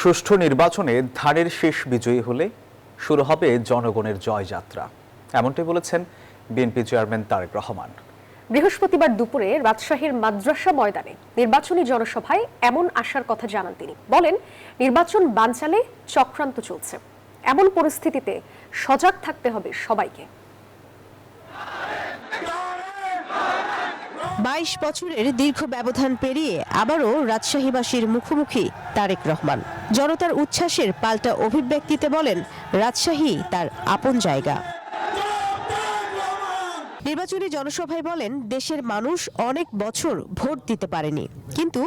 সুষ্ঠু নির্বাচনে ধানের শীষ বিজয়ী হলে শুরু হবে জনগণের জয়যাত্রা, এমনটাই বলেছেন বিএনপি চেয়ারম্যান তারেক রহমান। বৃহস্পতিবার দুপুরে রাজশাহীর মাদ্রাসা ময়দানে নির্বাচনী জনসভায় এমন আশার কথা জানান তিনি। বলেন, নির্বাচন বানচালে চক্রান্ত চলছে, এমন পরিস্থিতিতে সজাগ থাকতে হবে সবাইকে। ২২ বছরের দীর্ঘ ব্যবধান পেরিয়ে আবারও রাজশাহীবাসীর মুখোমুখি তারেক রহমান। জনতার উচ্ছ্বাসের পাল্টা অভিব্যক্তিতে বলেন, রাজশাহী তার আপন জায়গা। নির্বাচনী জনসভায় বলেন, দেশের মানুষ অনেক বছর ভোট দিতে পারেনি, কিন্তু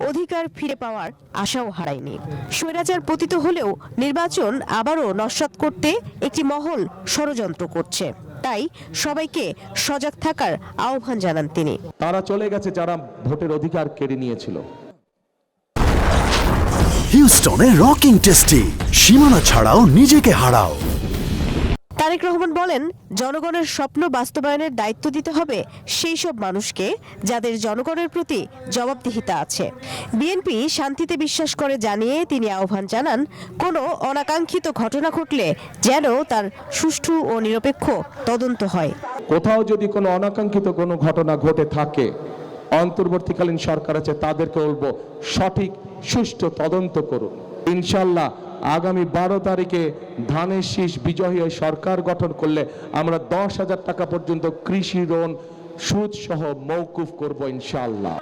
অধিকার ফিরে পাওয়ার আশাও হারায়নি। স্বৈরাচার পতিত হলেও নির্বাচন আবারও নস্যাৎ করতে একটি মহল ষড়যন্ত্র করছে, তাই সবাইকে সজাগ থাকার আহ্বান জানান তিনি। তারা চলে গেছে যারা ভোটের অধিকার কেড়ে নিয়েছিল। হিউস্টনে রকিং টেস্টি, সীমানা ছাড়াও নিজেকে হারাও। তারেক রহমান বলেন, জনগণের স্বপ্ন বাস্তবায়নের দায়িত্ব দিতে হবে সেই সব মানুষকে যাদের জনগণের প্রতি জবাবদিহিতা আছে। বিএনপি শান্তিতে বিশ্বাস করে জানিয়ে তিনি আহ্বান জানান, কোনো অনাকাঙ্ক্ষিত ঘটনা ঘটলে যেন তার সুষ্ঠু ও নিরপেক্ষ তদন্ত হয়। কোথাও যদি কোনো অনাকাঙ্ক্ষিত কোনো ঘটনা ঘটে থাকে, অন্তর্বর্তীকালীন সরকার আছে, তাদেরকে বলবো সঠিক সুষ্ঠু তদন্ত করুন। ইনশাল্লাহ আগামী 12 তারিখে ধানের শীষ বিজয়ী হয়ে সরকার গঠন করলে আমরা 10,000 টাকা পর্যন্ত কৃষি ঋণ সুদ সহ মওকুফ করব ইনশাআল্লাহ।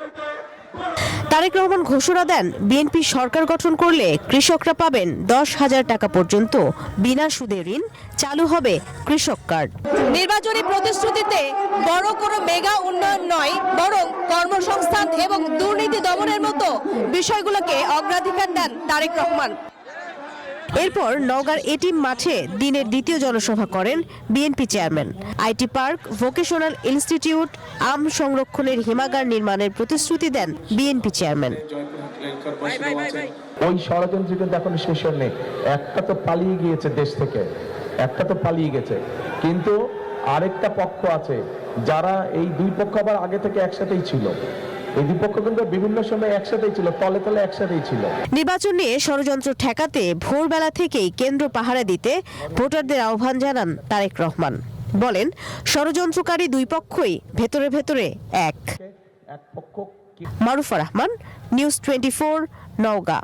তারেক রহমান ঘোষণা দেন, বিএনপি সরকার গঠন করলে কৃষকরা পাবেন 10,000 টাকা পর্যন্ত বিনা সুদে ঋণ, চালু হবে কৃষক কার্ড। নির্বাচনী প্রতিশ্রুতিতে বড় কোনো মেগা উন্নয়ন নয়, বরং কর্মসংস্থান এবং দুর্নীতি দমনের মতো বিষয়গুলোকে অগ্রাধিকার দেন তারেক রহমান। এরপর নওগাঁর এটিএম মাঠে দিনের দ্বিতীয় জনসভা করেন BNP chairman. IT park, vocational institute, আম সংরক্ষণের হিমাগার নির্মাণের প্রতিশ্রুতি দেন বিএনপি চেয়ারম্যান। ওই ষড়যন্ত্র কিন্তু এখন শেষ নেই। একটা তো পালিয়ে গিয়েছে দেশ থেকে, একটা তো পালিয়ে গেছে, কিন্তু আরেকটা পক্ষ আছে যারা এই দুই পক্ষ আবার আগে থেকে একসাথেই ছিল। এই দুই পক্ষ কিন্তু বিভিন্ন সময় একসাথেই ছিল, তলে তলে একসাথেই ছিল। নির্বাচন নিয়ে ষড়যন্ত্র ঠেকাতে ভোরবেলা থেকেই কেন্দ্র পাহারা দিতে ভোটারদের আহ্বান জানান তারেক রহমান। বলেন, ষড়যন্ত্রকারী দুই পক্ষই ভেতরে ভেতরে এক। মারুফা রহমান, নিউজ 24, নওগাঁ।